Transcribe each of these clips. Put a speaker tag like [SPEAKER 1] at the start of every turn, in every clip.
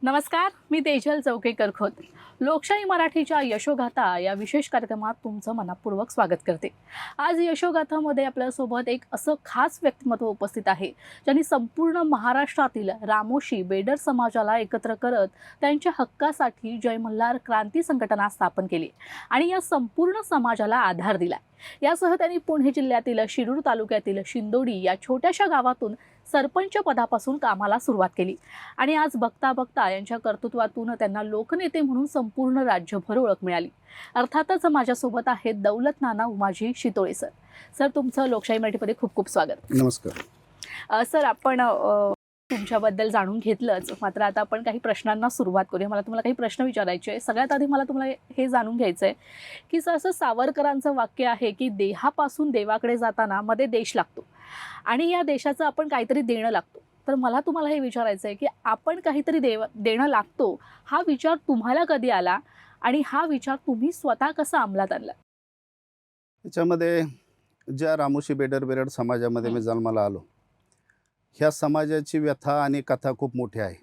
[SPEAKER 1] नमस्कार, मी तेजल चौकेकर खोत. लोकशाही मराठीच्या यशोगाथा या विशेष कार्यक्रमात तुमचं मनपूर्वक स्वागत करते. आज यशोगाथामध्ये आपल्यासोबत एक असं खास व्यक्तिमत्व उपस्थित आहे ज्यांनी संपूर्ण महाराष्ट्रातील रामोशी बेडर समाजाला एकत्र करत त्यांच्या हक्कासाठी जय मल्हार क्रांती संघटना स्थापन केली आणि या संपूर्ण समाजाला आधार दिला. यासह त्यांनी पुणे जिल्ह्यातील शिरूर तालुक्यातील शिंदोडी या छोट्याशा गावातून सरपंच पदापासून कामाला सुरुवात केली आणि आज बघता बघता यांच्या कर्तृत्वातून त्यांना लोकनेते म्हणून संपूर्ण राज्यभर ओळख मिळाली. अर्थातच माझ्यासोबत आहेत दौलत नाना उमाजी शितोळे सर. सर, तुमचं लोकशाही मराठीमध्ये खूप खूप स्वागत.
[SPEAKER 2] नमस्कार.
[SPEAKER 1] सर, आपण तुमच्याबद्दल जाणून घेतलंच, मात्र आता आपण काही प्रश्नांना सुरुवात करूया. मला तुम्हाला काही प्रश्न विचारायचे आहे. सगळ्यात आधी मला तुम्हाला हे जाणून घ्यायचं आहे की असं सावरकरांचं वाक्य आहे की देहापासून देवाकडे जाताना मध्ये देश लागतो आणि या देशाचं आपण काहीतरी देणं लागतो. तर मला तुम्हाला हे विचारायचं आहे की आपण काहीतरी देणं लागतो हा विचार तुम्हाला कधी आला आणि हा विचार तुम्ही स्वतः कसा अंमलात आणला?
[SPEAKER 2] याच्यामध्ये ज्या रामोशी बेडर समाजामध्ये मी जन्माला आलो, ह्या समाजाची व्यथा आणि कथा खूप मोठी आहे.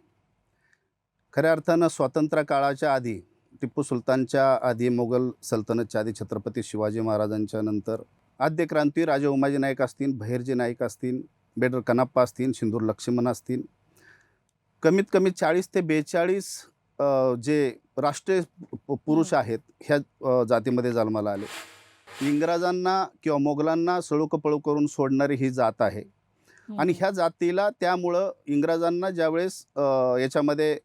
[SPEAKER 2] खऱ्या अर्थानं स्वातंत्र्य काळाच्या आधी, टिप्पू सुलतानच्या आधी, मोगल सल्तनतच्या आधी, छत्रपती शिवाजी महाराजांच्या नंतर आद्य क्रांती राजे उमाजी नाईक असतील, बहिर्जी नाईक असतील, बेडर कनाप्पा असतील, सिंदूर लक्ष्मण असतील, कमीत कमी 40 ते 42 जे राष्ट्रीय पुरुष आहेत ह्या जातीमध्ये जन्माला आले. इंग्रजांना किंवा मोगलांना सळूकपळू करून सोडणारी ही जात आहे आणि ह्या जातीला त्यामुळं इंग्रजांना ज्यावेळेस याच्यामध्ये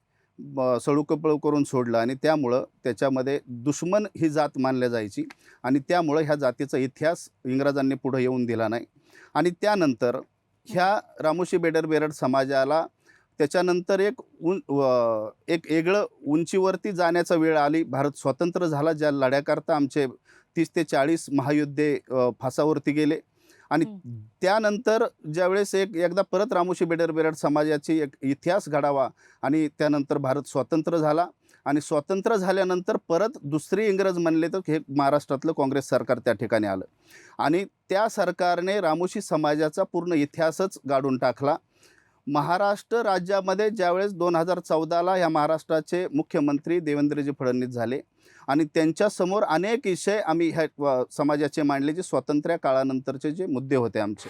[SPEAKER 2] सळूकपळू करून सोडलं आणि त्यामुळं त्याच्यामध्ये दुश्मन ही जात मानल्या जायची आणि त्यामुळं ह्या जातीचा इतिहास इंग्रजांनी पुढे येऊन दिला नाही. आणि त्यानंतर ह्या रामोशी बेडर समाजाला त्याच्यानंतर एक वेगळं उंचीवरती जाण्याचा वेळ आली. भारत स्वतंत्र झाला, ज्या लढ्याकरता आमचे 30 ते 40 महायोद्धे फासावरती गेले आणि त्यानंतर ज्यावेळेस एकदा परत रामोशी बेडर समाजाची एक इतिहास घडावा आणि त्यानंतर भारत स्वतंत्र झाला आणि स्वतंत्र झाल्यानंतर परत दुसरे इंग्रज म्हणले तर हे महाराष्ट्रातलं काँग्रेस सरकार त्या ठिकाणी आलं आणि त्या सरकारने रामोशी समाजाचा पूर्ण इतिहासच गाडून टाकला. महाराष्ट्र राज्यामध्ये ज्यावेळेस 2014ला ह्या महाराष्ट्राचे मुख्यमंत्री देवेंद्रजी फडणवीस झाले आणि त्यांच्यासमोर अनेक विषय आम्ही ह्या समाजाचे मांडले, जे स्वातंत्र्य काळानंतरचे जे मुद्दे होते आमचे.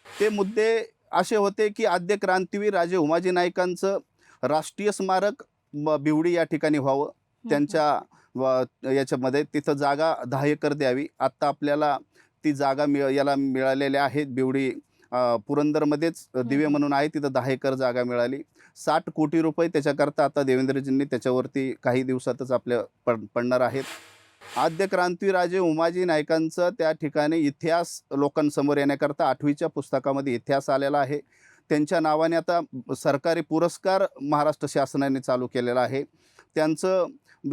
[SPEAKER 2] ते मुद्दे असे होते की आद्य क्रांतीवीर राजे उमाजी नाईकांचं राष्ट्रीय स्मारक बिवडी या ठिकाणी व्हावं, त्यांच्या याच्यामध्ये तिथं जागा 10 एकर द्यावी. आत्ता आपल्याला ती जागा याला मिळालेल्या आहेत. बिवडी पुरंदरमध्येच दिवे म्हणून आहे, तिथं 10 एकर जागा मिळाली. 60 कोटी रुपये त्याच्याकरता आता देवेंद्रजींनी त्याच्यावरती काही दिवसातच आपल्या पडणार आहेत. आद्य क्रांती राजे उमाजी नाईकांचं त्या ठिकाणी इतिहास लोकांसमोर येण्याकरता 8वीच्या पुस्तकामध्ये इतिहास आलेला आहे. त्यांच्या नावाने आता सरकारी पुरस्कार महाराष्ट्र शासनाने चालू केलेला आहे. त्यांचं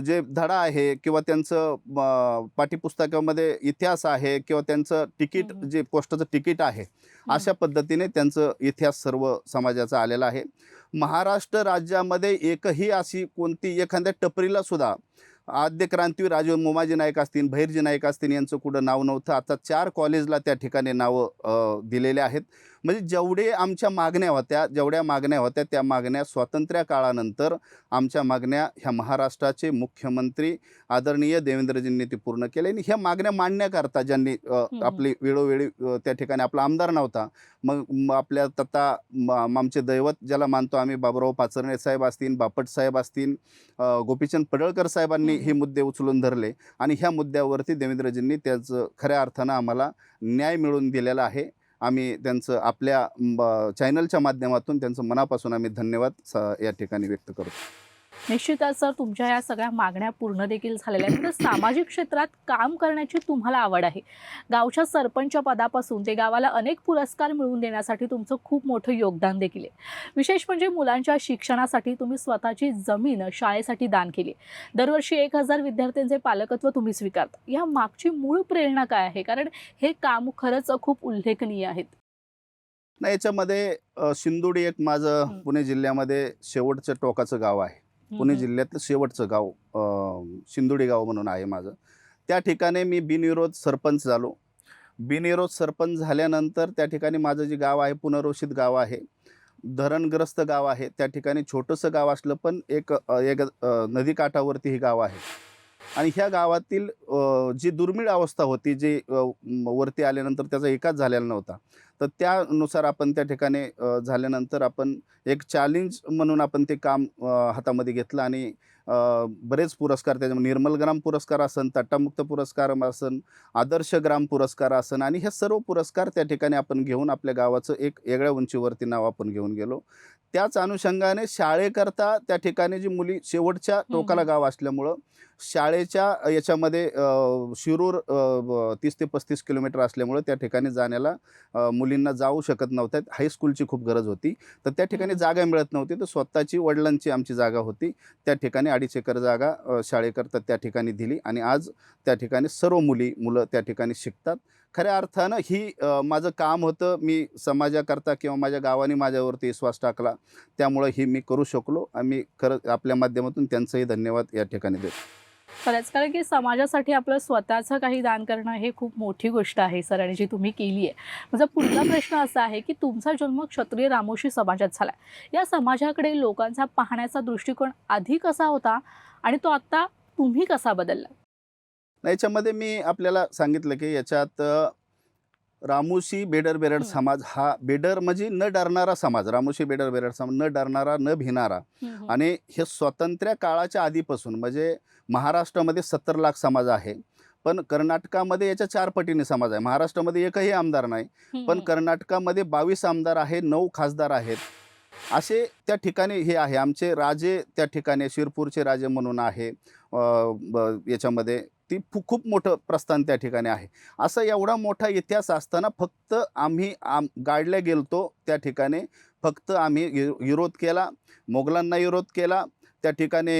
[SPEAKER 2] जे धडा आहे किंवा त्यांचं पाठ्यपुस्तकामध्ये इतिहास आहे किंवा त्यांचं तिकीट जे पोस्टाचं तिकीट आहे, अशा पद्धतीने त्यांचं इतिहास सर्व समाजाचा आलेला आहे. महाराष्ट्र राज्यामध्ये एकही अशी कोणती एखाद्या टपरीला सुद्धा आद्य क्रांतीवीर राजे उमाजी नाईक असतील, बहिर्जी नाईक असतील यांचं कुठं नाव नव्हतं. आता 4 कॉलेजला त्या ठिकाणी नावं दिलेले आहेत. म्हणजे जेवढ्या मागण्या होत्या त्या मागण्या स्वातंत्र्य काळानंतर आमच्या मागण्या ह्या महाराष्ट्राचे मुख्यमंत्री आदरणीय देवेंद्रजींनी ती पूर्ण केल्या आणि ह्या मागण्या मांडण्याकरता ज्यांनी आपली वेळोवेळी त्या ठिकाणी आपला आमदार नव्हता, मग आपल्या तथा आमचे दैवत ज्याला मानतो आम्ही, बाबुराव पाचरणे साहेब असतील, बापट साहेब असतील, गोपीचंद पडळकर साहेबांनी हे मुद्दे उचलून धरले आणि ह्या मुद्द्यावरती देवेंद्रजींनी त्याचं खऱ्या अर्थानं आम्हाला न्याय मिळवून दिलेला आहे. आम्ही त्यांचं आपल्या चॅनलच्या माध्यमातून त्यांचं मनापासून आम्ही धन्यवाद या ठिकाणी व्यक्त करतो.
[SPEAKER 1] निश्चितच सर, तुमच्या या सगळ्या मागण्या पूर्ण देखील झालेल्या आहेत. तर सामाजिक क्षेत्रात काम करण्याची तुम्हाला आवड आहे. गावच्या सरपंच पदापासून ते गावाला अनेक पुरस्कार मिळवून देण्यासाठी तुमचं खूप मोठं योगदान देखील आहे. विशेष म्हणजे मुलांच्या शिक्षणासाठी तुम्ही स्वतःची जमीन शाळेसाठी दान केली. दरवर्षी 1000 विद्यार्थ्यांचे पालकत्व तुम्ही स्वीकारता. या मागची मूळ प्रेरणा काय आहे? कारण हे काम खरंच खूप उल्लेखनीय आहेत.
[SPEAKER 2] नाही, याच्यामध्ये शिंदोडी एक माझं पुणे जिल्ह्यामध्ये शेवटचं टोकाचं गाव आहे. पुणे जिल्ह्यातलं शेवटचं गाव शिंदोडी गाव म्हणून आहे माझं. त्या ठिकाणी मी बिनविरोध सरपंच झालो. बिनविरोध सरपंच झाल्यानंतर त्या ठिकाणी माझं जे गाव आहे पुनर्वसित गाव आहे. धरणग्रस्त गाव आहे. त्या ठिकाणी छोटंसं गाव असलं पण एक नदीकाठावरती हे गाव आहे. आणि ह्या गावातील जी दुर्मिळ अवस्था होती, जी वरती आल्यानंतर त्याचा विकास झालेला नव्हता. तर त्यानुसार आपण त्या ठिकाणी झाल्यानंतर आपण एक चॅलेंज म्हणून आपण ते काम हातामध्ये घेतलं आणि बरेच पुरस्कार त्याच्यामध्ये निर्मल ग्राम पुरस्कार असन, तटामुक्त पुरस्कार असन, आदर्श ग्राम पुरस्कार असन आणि हे सर्व पुरस्कार त्या ठिकाणी आपण घेऊन आपल्या गावाचं एक वेगळ्या उंचीवरती नाव आपण घेऊन गेलो. त्याच अनुषंगाने शाळेकरता त्या ठिकाणी जी मुली शेवटच्या टोकाला गाव असल्यामुळं शाळेच्या याच्यामध्ये शिरूर 30 ते 35 किलोमीटर असल्यामुळं त्या ठिकाणी जाण्याला मुलींना जाऊ शकत नव्हत्या. हायस्कूलची खूप गरज होती. तर त्या ठिकाणी जागा मिळत नव्हती. तर स्वतःची वडिलांची आमची जागा होती. त्या ठिकाणी 2.5 एकर जागा शाळेकरता त्या ठिकाणी दिली आणि आज त्या ठिकाणी सर्व मुलं त्या ठिकाणी शिकतात. खऱ्या अर्थानं ही माझं काम होतं. मी समाजाकरता किंवा माझ्या गावाने माझ्यावरती विश्वास टाकला. त्यामुळं ही मी करू शकलो. आम्ही खरं आपल्या माध्यमातून त्यांचंही धन्यवाद या ठिकाणी देतो.
[SPEAKER 1] खरंच, कारण की समाजासाठी आपलं स्वतःचं काही दान करणं हे खूप मोठी गोष्ट आहे सर, आणि जी तुम्ही केली आहे. माझा पुढचा प्रश्न असा आहे की तुमचा जन्म क्षत्रिय रामोशी समाजात झाला. या समाजाकडे लोकांचा पाहण्याचा दृष्टिकोन आधी कसा होता आणि तो आता तुम्ही कसा बदलला?
[SPEAKER 2] याच्यामध्ये मी आपल्याला सांगितलं की याच्यात रामोशी बेडर बेरड समाज हा बेडर म्हणजे न डरणारा समाज. रामोशी बेडर बेरड समाज न डरणारा, न भिणारा. आणि हे स्वातंत्र्य काळाच्या आधीपासून म्हणजे महाराष्ट्रामध्ये 70 लाख समाज आहे. पण कर्नाटकामध्ये याच्या 4 पटीने समाज आहे. महाराष्ट्रामध्ये एकही आमदार नाही. पण कर्नाटकामध्ये 22 आमदार आहे, 9 खासदार आहेत. असे त्या ठिकाणी हे आहे. आमचे राजे त्या ठिकाणी शिरपूरचे राजे म्हणून आहे. याच्यामध्ये ती खूप मोठं प्रस्थान त्या ठिकाणी आहे. असा एवढा मोठा इतिहास असताना फक्त आम्ही गाडल्या गेलतो त्या ठिकाणी. फक्त आम्ही विरोध केला, मोगलांना विरोध केला, त्या ठिकाणी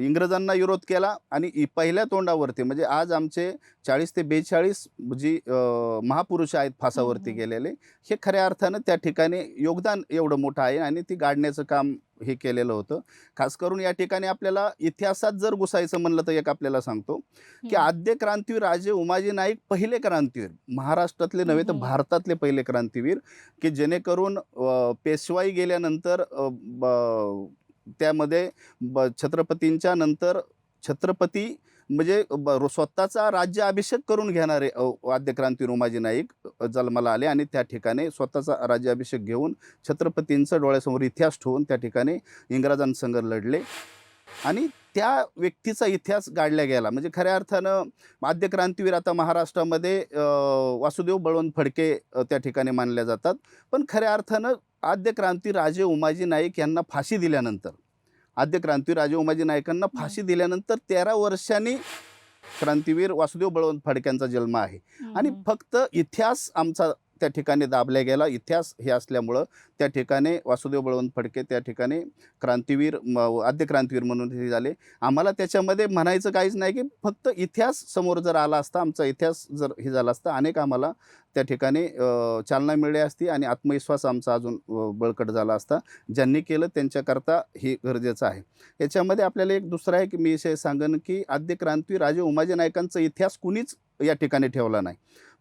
[SPEAKER 2] इंग्रजांना विरोध केला आणि पहिल्या तोंडावरती म्हणजे आज आमचे 40 ते 42 जी महापुरुष आहेत फासावरती गेलेले, हे खऱ्या अर्थानं त्या ठिकाणी योगदान एवढं मोठं आहे आणि ती गाडण्याचं काम हे केलेलं होतं. खास करून या ठिकाणी आपल्याला इतिहासात जर घुसायचं म्हणलं तर एक आपल्याला सांगतो की आद्य क्रांतीवीर राजे उमाजी नाईक पहिले क्रांतीवीर, महाराष्ट्रातले नव्हे तर भारतातले पहिले क्रांतीवीर, की जेणेकरून पेशवाई गेल्यानंतर त्यामध्ये छत्रपतींच्या नंतर छत्रपती म्हणजे स्वतःचा राज्याभिषेक करून घेणारे आद्य क्रांतीवीर उमाजी नाईक जन्माला आले आणि त्या ठिकाणी स्वतःचा राज्याभिषेक घेऊन छत्रपतींचा डोळ्यासमोर इतिहास ठेवून त्या ठिकाणी इंग्रजांसंग लढले आणि त्या व्यक्तीचा इतिहास गाडला गेला. म्हणजे खऱ्या अर्थानं आद्य क्रांतीवीर आता महाराष्ट्रामध्ये वासुदेव बळवंत फडके त्या ठिकाणी मानल्या जातात. पण खऱ्या अर्थानं आद्य क्रांती राजे उमाजी नाईक यांना फाशी दिल्यानंतर, आद्य क्रांतीवीर राजे उमाजी नाईकांना फाशी दिल्यानंतर 13 वर्षांनी क्रांतीवीर वासुदेव बळवंत फडक्यांचा जन्म आहे. आणि फक्त इतिहास आमचा त्या ठिकाणी दाबला गेला. इतिहास हे असल्यामुळं त्या ठिकाणी वासुदेव बळवंत फडके त्या ठिकाणी क्रांतीवीर आद्य क्रांतीवीर म्हणून हे झाले. आम्हाला त्याच्यामध्ये म्हणायचं काहीच नाही की फक्त इतिहास समोर जर आला असता, आमचा इतिहास जर हे झाला असता, अनेक आम्हाला त्या ठिकाणी चालना मिळली असती आणि आत्मविश्वास आमचा अजून बळकट झाला असता. ज्यांनी केलं त्यांच्याकरता हे गरजेचं आहे. याच्यामध्ये आपल्याला एक दुसरा आहे की मी विषय सांगेन की आद्य क्रांतीवीर राजे उमाजी नाईकांचा इतिहास कुणीच या ठिकाणी ठेवला नाही.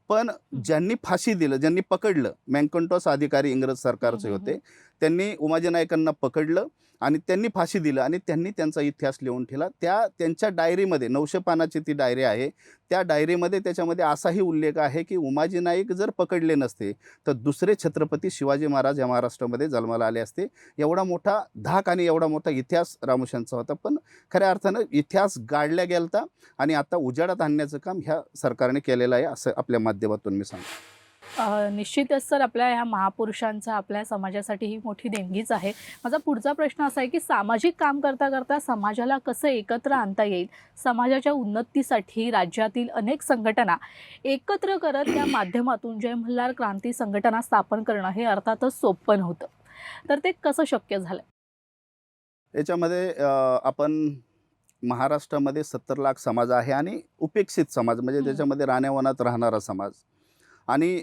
[SPEAKER 2] पण ज्यांनी फाशी दिलं, ज्यांनी पकडलं, मॅककिंटॉश अधिकारी इंग्रज सरकारचे होते, त्यांनी उमाजी नाईकांना पकडलं आणि त्यांनी फाशी दिलं आणि त्यांनी त्यांचा इतिहास लिहून ठेवला. त्यांच्या डायरीमध्ये 900 पानाची ती डायरी आहे. त्या डायरीमध्ये त्याच्यामध्ये असाही उल्लेख आहे की उमाजी नाईक जर पकडले नसते तर दुसरे छत्रपती शिवाजी महाराज या महाराष्ट्रामध्ये जन्माला आले असते. एवढा मोठा धाक आणि एवढा मोठा इतिहास रामोशांचा होता. पण खऱ्या अर्थानं इतिहास गाडला गेलता आणि आता उजाडात आणण्याचं काम ह्या सरकारने केलेलं आहे, असं आपल्या माध्यमातून मी सांगतो.
[SPEAKER 1] निश्चितच सर, आपल्या ह्या महापुरुषांचा आपल्या समाजासाठी ही मोठी देणगीच आहे. माझा पुढचा प्रश्न असा आहे की सामाजिक काम करता करता समाजाला कसं एकत्र आणता येईल? समाजाच्या उन्नतीसाठी राज्यातील अनेक संघटना एकत्र करत त्या माध्यमातून जय मल्हार क्रांती संघटना स्थापन करणं हे अर्थातच सोपं नव्हतं. तर ते कसं शक्य झालं?
[SPEAKER 2] याच्यामध्ये आपण महाराष्ट्रामध्ये 70 लाख समाज आहे आणि उपेक्षित समाज म्हणजे त्याच्यामध्ये राहण्यावनात राहणारा समाज आणि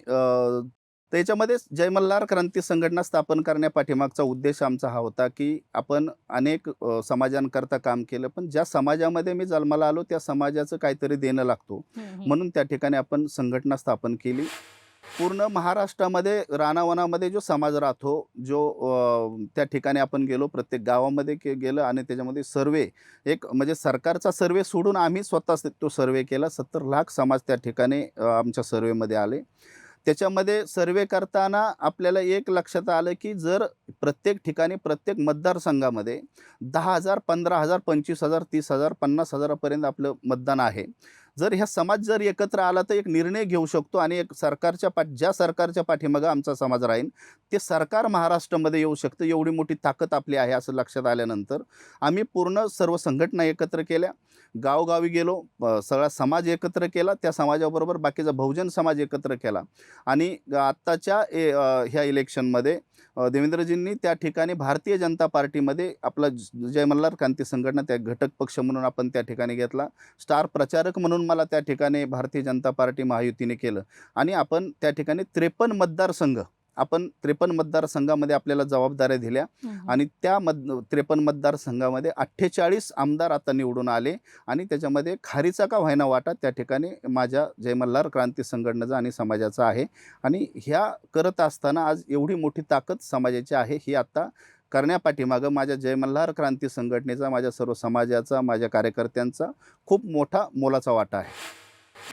[SPEAKER 2] त्याच्यामध्ये जय मल्हार क्रांती संघटना स्थापन करण्यापाठीमागचा उद्देश आमचा हा होता की आपण अनेक समाजांकरता काम केलं, पण ज्या समाजामध्ये मी जन्माला आलो त्या समाजाचं काहीतरी देणं लागतो म्हणून त्या ठिकाणी आपण संघटना स्थापन केली पूर्ण महाराष्ट्रामध्ये रानावनामध्ये जो समाज राहतो, त्या ठिकाणी आपण गेलो, प्रत्येक गावामध्ये गेलं आणि त्याच्यामध्ये सर्वे एक म्हणजे सरकारचा सर्वे सोडून आम्ही स्वतःच तो सर्वे केला. 70 लाख समाज त्या ठिकाणी आमच्या सर्वेमध्ये आले. त्याच्यामध्ये सर्वे करताना आपल्याला एक लक्षात आलं, की जर प्रत्येक ठिकाणी, प्रत्येक मतदारसंघामध्ये 10,000, 15,000, 25,000, 30,000, 50,000 आपलं मतदान आहे. जर ह्या समाज जर एकत्र आला तर एक निर्णय घेऊ शकतो आणि एक ज्या सरकारच्या पाठीमागं आमचा समाज राहील, ते सरकार महाराष्ट्रामध्ये येऊ शकतं. एवढी मोठी ताकद आपली आहे असं लक्षात आल्यानंतर आम्ही पूर्ण सर्व संघटना एकत्र केल्या. गावोगावी गेलो, सगळा समाज एकत्र केला. त्या समाजाबरोबर बाकीचा बहुजन समाज एकत्र केला आणि आत्ताच्या ह्या इलेक्शनमध्ये देवेंद्रजींनी त्या ठिकाणी भारतीय जनता पार्टीमध्ये आपला जय मल्हार क्रांती संघटना त्या घटक पक्ष म्हणून आपण त्या ठिकाणी घेतला. स्टार प्रचारक म्हणून मला त्या ठिकाणी भारतीय जनता पार्टी महायुतीने केलं आणि आपण त्या ठिकाणी 53 मतदारसंघ, आपण 53 मतदारसंघामध्ये आपल्याला जबाबदाऱ्या दिल्या आणि त्या 53 मतदारसंघामध्ये 48 आमदार आता निवडून आले आणि त्याच्यामध्ये खारीचा का व्हायना वाटा त्या ठिकाणी माझ्या जय मल्हार क्रांती संघटनेचा आणि समाजाचा आहे. आणि ह्या करत असताना आज एवढी मोठी ताकद समाजाची आहे, ही आत्ता करण्यापाठीमागं माझ्या जय मल्हार क्रांती संघटनेचा, माझ्या सर्व समाजाचा, माझ्या कार्यकर्त्यांचा खूप मोठा मोलाचा वाटा आहे.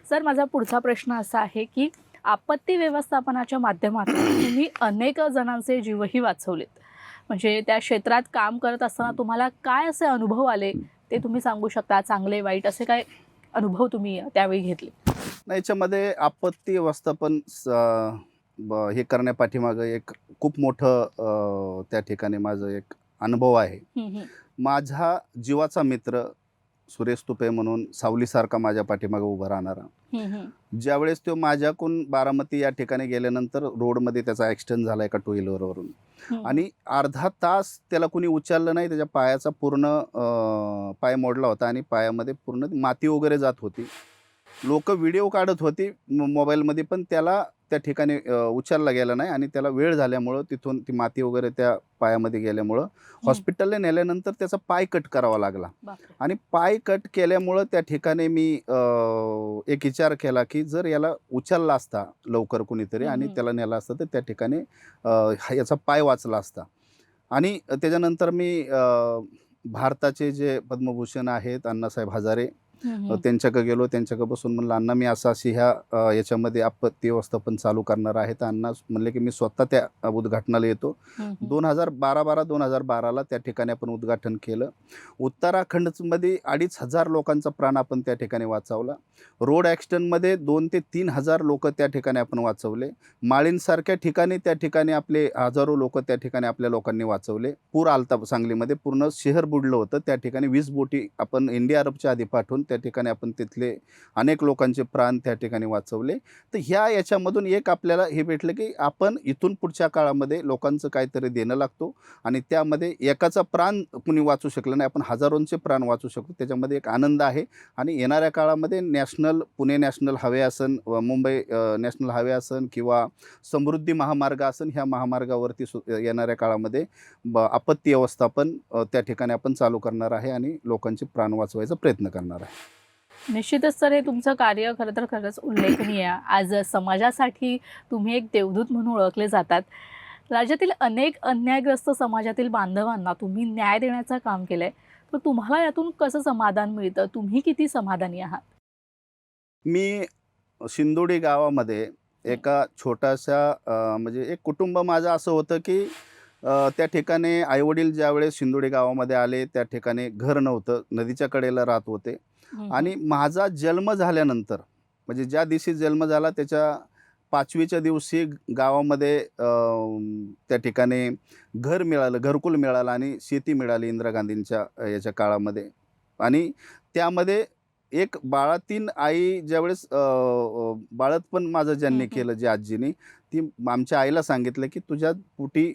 [SPEAKER 1] सर, माझा पुढचा प्रश्न असा आहे की आपत्ती व्यवस्थापनाच्या माध्यमातून तुम्ही अनेक जणांचे जीवही वाचवलेत. म्हणजे त्या क्षेत्रात काम करत असताना तुम्हाला काय असे अनुभव आले ते तुम्ही सांगू शकता? चांगले वाईट असे काय अनुभव तुम्ही त्यावेळी घेतले?
[SPEAKER 2] नाही, याच्यामध्ये आपत्ती व्यवस्थापन हे करण्यापाठीमागं एक खूप मोठं त्या ठिकाणी माझं एक अनुभव आहे. माझा जीवाचा मित्र सुरेश तुपे म्हणून सावलीसारखा माझ्या पाठीमागे उभा राहणारा, ज्यावेळेस तो माझ्याकडून बारामती या ठिकाणी गेल्यानंतर रोडमध्ये त्याचा ॲक्सिडेंट झाला एका टू व्हीलरवरून आणि अर्धा तास त्याला कुणी उचललं नाही. त्याच्या पायाचा पूर्ण पाय मोडला होता आणि पायामध्ये पूर्ण माती वगैरे जात होती. लोक व्हिडिओ काढत होती मोबाईलमध्ये, पण त्याला त्या ठिकाणी उचलला गेला नाही आणि त्याला वेळ झाल्यामुळं तिथून ती माती वगैरे त्या पायामध्ये गेल्यामुळं हॉस्पिटलला नेल्यानंतर त्याचा पाय कट करावा लागला. आणि पाय कट केल्यामुळं त्या ठिकाणी मी एक विचार केला की जर याला उचलला असता लवकर कुणीतरी आणि त्याला नेला असता तर त्या ठिकाणी याचा पाय वाचला असता. आणि त्याच्यानंतर मी भारताचे जे पद्मभूषण आहेत अण्णासाहेब हजारे त्यांच्याकडे गेलो. त्यांच्याकडे बसून म्हणलं, अण्णा मी अशी ह्या याच्यामध्ये आपत्ती व्यवस्थापन चालू करणार आहे. तर अण्णा म्हणले की मी स्वतः त्या उद्घाटनाला येतो. 2012ला त्या ठिकाणी आपण उद्घाटन केलं. उत्तराखंडमध्ये 2,500 लोकांचा प्राण आपण त्या ठिकाणी वाचवला. रोड ॲक्सिडेंटमध्ये 2,000 ते 3,000 लोक त्या ठिकाणी आपण वाचवले. माळींसारख्या ठिकाणी त्या ठिकाणी आपले हजारो लोक त्या ठिकाणी आपल्या लोकांनी वाचवले. पूर आलता सांगलीमध्ये, पूर्ण शहर बुडलं होतं. त्या ठिकाणी 20 बोटी आपण NDRFच्या आधी पाठवून त्या ठिकाणी आपण तिथले अनेक लोकांचे प्राण त्या ठिकाणी वाचवले. तर याच्यामधून एक आपल्याला हे भेटलं की आपण इथून पुढच्या काळामध्ये लोकांचं काहीतरी देणं लागतो आणि त्यामध्ये एकाचा प्राण कुणी वाचू शकलं नाही, आपण हजारोंचे प्राण वाचू शकतो. त्याच्यामध्ये एक आनंद आहे. आणि येणाऱ्या काळामध्ये पुणे नॅशनल हायवे असन, मुंबई नॅशनल हायवे असन किंवा समृद्धी महामार्ग असन, ह्या महामार्गावरती येणाऱ्या काळामध्ये आपत्ती व्यवस्थापन त्या ठिकाणी आपण चालू करणार आहे आणि लोकांचे प्राण वाचवायचा प्रयत्न करणार आहे.
[SPEAKER 1] निश्चितच सर, हे तुमचं कार्य खरं तर खरंच उल्लेखनीय आहे. आज समाजासाठी तुम्ही एक देवदूत म्हणून ओळखले जातात. राज्यातील अनेक अन्यायग्रस्त समाजातील बांधवांना तुम्ही न्याय देण्याचं काम केलं आहे. तर तुम्हाला यातून कसं समाधान मिळतं? तुम्ही किती समाधानी आहात?
[SPEAKER 2] मी शिंदोडी गावामध्ये एका छोट्याशा म्हणजे एक कुटुंब माझं असं होतं की त्या ठिकाणी आईवडील ज्यावेळेस शिंदोडी गावामध्ये आले त्या ठिकाणी घर नव्हतं, नदीच्या कडेला राहत होते. आणि माझा जन्म झाल्यानंतर म्हणजे ज्या दिवशी जन्म झाला त्याच्या 5वीच्या दिवशी गावामध्ये त्या ठिकाणी घर मिळालं, घरकुल मिळालं आणि शेती मिळाली इंदिरा गांधींच्या याच्या काळामध्ये. आणि त्यामध्ये एक बाळातीन आई ज्यावेळेस बाळंतपण माझं ज्यांनी केलं, जे आजीनी, ती आमच्या आईला सांगितलं की तुझ्या पोटी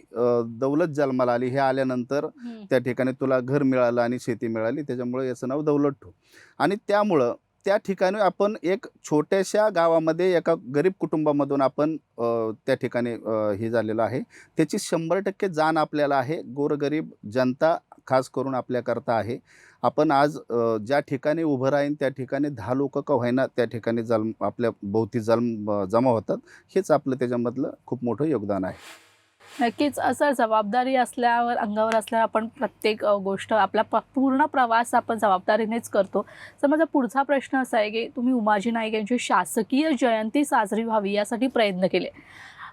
[SPEAKER 2] दौलत जन्माला आली. हे आल्यानंतर त्या ठिकाणी तुला घर मिळालं आणि शेती मिळाली, त्याच्यामुळे याचं नाव दौलत ठेव. आणि त्यामुळं त्या ठिकाणी आपण एक छोट्याशा गावामध्ये एका गरीब कुटुंबामधून आपण त्या ठिकाणी हे झालेलं आहे. त्याची 100% जाण आपल्याला आहे. गोरगरीब जनता खास करून आपल्याकरता आहे. आपण आज ज्या ठिकाणी उभं राहीन त्या ठिकाणी 10 लोकं का होईना त्या ठिकाणी आपल्या भोवती जमा होतात. हेच आपलं त्याच्यामधलं खूप मोठं योगदान आहे.
[SPEAKER 1] नक्कीच असं जबाबदारी असल्यावर अंगावर असल्यावर आपण प्रत्येक गोष्ट आपला पूर्ण प्रवास आपण जबाबदारीनेच करतो. तर माझा पुढचा प्रश्न असा आहे की तुम्ही उमाजी नाईक यांची शासकीय जयंती साजरी व्हावी यासाठी प्रयत्न केले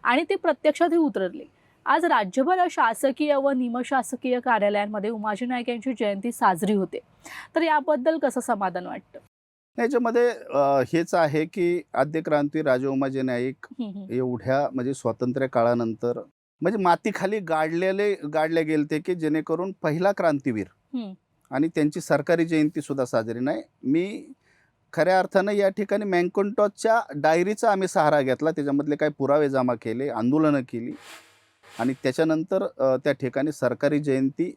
[SPEAKER 1] आणि ते प्रत्यक्षातही उतरले. आज राज्यभर शासकीय व निमशासकीय कार्यालयांमध्ये उमाजी नाईक यांची जयंती साजरी होते. तर याबद्दल कसं समाधान वाटतं?
[SPEAKER 2] याच्यामध्ये हेच आहे की आद्य क्रांती राजे उमाजी नाईक
[SPEAKER 1] हं, हं.
[SPEAKER 2] एवढ्या म्हणजे स्वातंत्र्य काळानंतर म्हणजे मातीखाली गाडले गेलते की जेणेकरून पहिला क्रांतीवीर
[SPEAKER 1] हं.
[SPEAKER 2] आणि त्यांची सरकारी जयंती सुद्धा साजरी नाही. मी खऱ्या अर्थानं या ठिकाणी मॅककिंटॉशच्या डायरीचा आम्ही सहारा घेतला. त्याच्यामधले काही पुरावे जमा केले, आंदोलनं केली आणि त्याच्यानंतर त्या ठिकाणी सरकारी जयंती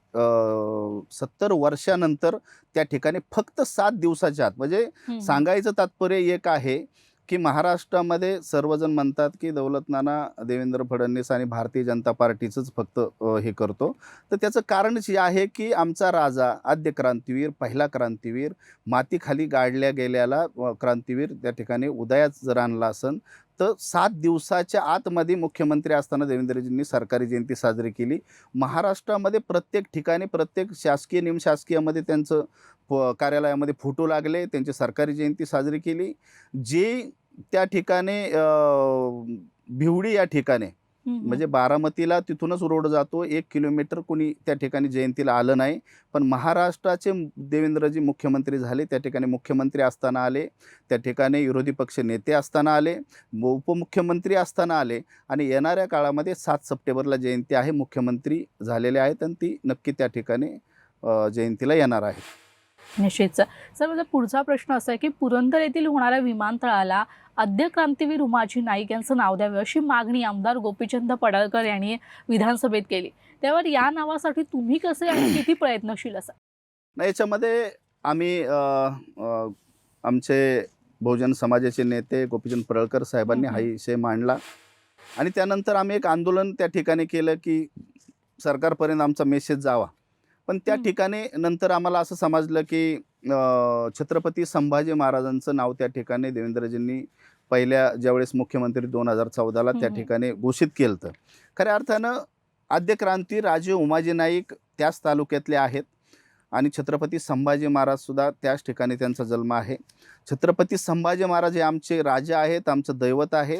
[SPEAKER 2] 70 वर्षानंतर त्या ठिकाणी फक्त 7 दिवसाच्या आत म्हणजे
[SPEAKER 1] हं.
[SPEAKER 2] सांगायचं तात्पर्य एक आहे की महाराष्ट्रामध्ये सर्वजण म्हणतात की दौलत नाना, देवेंद्र फडणवीस आणि भारतीय जनता पार्टीचंच फक्त हे करतो. तर त्याचं कारणच हे आहे की आमचा राजा, आद्य क्रांतीवीर, पहिला क्रांतीवीर, मातीखाली गाडल्या गेलेला क्रांतीवीर त्या ठिकाणी उदयास जर आणला असेल तर 7 दिवसाच्या आतमध्ये मुख्यमंत्री असताना देवेंद्रजींनी सरकारी जयंती साजरी केली. महाराष्ट्रामध्ये प्रत्येक ठिकाणी, प्रत्येक शासकीय, निमशासकीयमध्ये त्यांचं कार्यालयामध्ये फोटो लागले, त्यांची सरकारी जयंती साजरी केली. जे त्या ठिकाणी भिवडी या ठिकाणी
[SPEAKER 1] हं, हं.
[SPEAKER 2] म्हणजे बारामतीला तिथूनच रोड जातो, 1 किलोमीटर कोणी त्या ठिकाणी जयंतीला आलं नाही. पण महाराष्ट्राचे देवेंद्रजी मुख्यमंत्री झाले, त्या ठिकाणी मुख्यमंत्री असताना आले, त्या ठिकाणी विरोधी पक्ष नेते असताना आले, उपमुख्यमंत्री असताना आले आणि येणाऱ्या काळामध्ये 7 सप्टेंबरला जयंती आहे. मुख्यमंत्री झालेले आहेत आणि ती नक्की त्या ठिकाणी जयंतीला येणार आहे.
[SPEAKER 1] निश्चितच. सर माझा पुढचा प्रश्न असा आहे की पुरंदर येथील होणाऱ्या विमानतळाला आद्य क्रांतीवीर उमाजी नाईक यांचं नाव द्यावे अशी मागणी आमदार गोपीचंद पडळकर यांनी विधानसभेत केली. त्यावर या नावासाठी तुम्ही कसे आणि किती प्रयत्नशील असाल?
[SPEAKER 2] नाही, याच्यामध्ये आम्ही आमचे बहुजन समाजाचे नेते गोपीचंद पडळकर साहेबांनी हा विषय मांडला आणि त्यानंतर आम्ही एक आंदोलन त्या ठिकाणी केलं की सरकारपर्यंत आमचा मेसेज जावा. पण त्या ठिकाणी नंतर आम्हाला असं समजलं की छत्रपती संभाजी महाराजांचं नाव त्या ठिकाणी देवेंद्रजींनी पहिल्या ज्यावेळेस मुख्यमंत्री 2014ला त्या ठिकाणी घोषित केलं होतं. खऱ्या अर्थानं आद्य क्रांती राजे उमाजी नाईक त्याच तालुक्यातले आहेत आणि छत्रपती संभाजी महाराजसुद्धा त्याच ठिकाणी त्यांचा जन्म आहे. छत्रपती संभाजी महाराज हे आमचे राजा आहेत, आमचं दैवत आहे.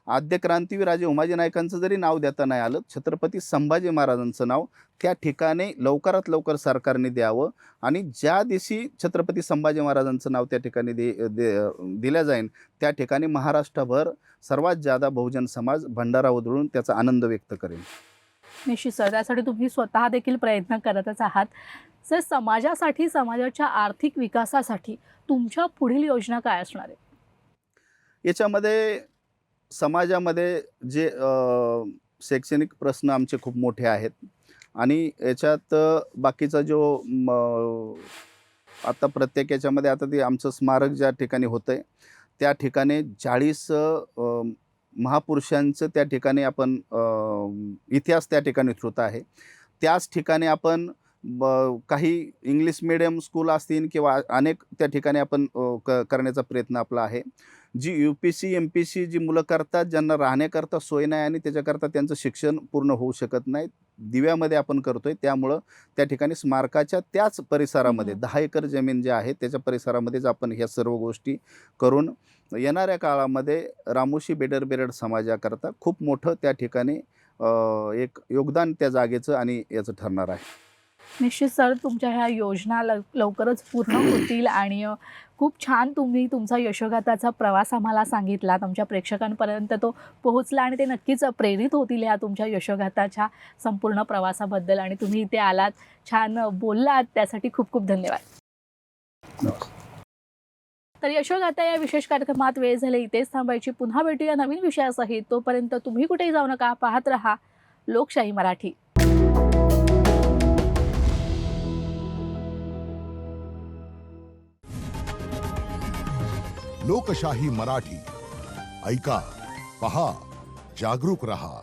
[SPEAKER 2] आद्य क्रांतीवीर राजे उमाजी नाईकांचं जरी नाव देता नाही आलं, छत्रपती संभाजी महाराजांचं नाव त्या ठिकाणी लवकरात लवकर सरकारने द्यावं आणि ज्या दिवशी छत्रपती संभाजी महाराजांचं नाव त्या ठिकाणी दिल्या जाईल त्या ठिकाणी महाराष्ट्रभर सर्वात जादा बहुजन समाज भंडारा उधळून त्याचा आनंद व्यक्त करेल.
[SPEAKER 1] निश्चित सर, त्यासाठी तुम्ही स्वतः देखील प्रयत्न करतच आहात. सर, समाजासाठी, समाजाच्या आर्थिक विकासासाठी तुमच्या पुढील योजना काय असणार आहे?
[SPEAKER 2] याच्यामध्ये समाजामध्ये जे शैक्षणिक प्रश्न आमचे खूप मोठे आहेत आणि याच्यात बाकीचा जो आता प्रत्येक याच्यामध्ये आता ते आमचं स्मारक ज्या ठिकाणी होतं आहे त्या ठिकाणी 40 महापुरुषांचं त्या ठिकाणी आपण इतिहास त्या ठिकाणी होत आहे. त्याच ठिकाणी आपण काही इंग्लिश मीडियम स्कूल असतील किंवा अनेक त्या ठिकाणी आपण करण्याचा प्रयत्न आपला आहे. जी UPSC MPSC जी मुलं करतात, ज्यांना राहण्याकरता सोय नाही आणि त्याच्याकरता त्यांचं शिक्षण पूर्ण होऊ शकत नाही, दिव्यामध्ये आपण करतोय. त्यामुळं त्या ठिकाणी स्मारकाच्या त्याच परिसरामध्ये 10 एकर जमीन जे आहे त्याच्या परिसरामध्येच आपण ह्या सर्व गोष्टी करून येणाऱ्या काळामध्ये रामोशी बेडर समाजाकरता खूप मोठं त्या ठिकाणी एक योगदान त्या जागेचं आणि याचं ठरणार आहे.
[SPEAKER 1] निश्चित सर, तुमच्या ह्या योजना लवकरच पूर्ण होतील आणि खूप छान तुम्ही तुमचा यशोगाथाचा प्रवास आम्हाला सांगितला. आमच्या प्रेक्षकांपर्यंत तो पोहोचला आणि ते नक्कीच प्रेरित होतील ह्या तुमच्या यशोगाथाच्या संपूर्ण प्रवासाबद्दल आणि तुम्ही इथे आलात, छान बोललात, त्यासाठी खूप खूप धन्यवाद. तर यशोगाथा या विशेष कार्यक्रमात वेळ झाली इथेच थांबायची. पुन्हा भेटूया नवीन विषयासहित. तोपर्यंत तुम्ही कुठेही जाऊ नका, पाहत रहा लोकशाही मराठी.
[SPEAKER 3] लोकशाही मराठी ऐका, पहा, जागरूक रहा.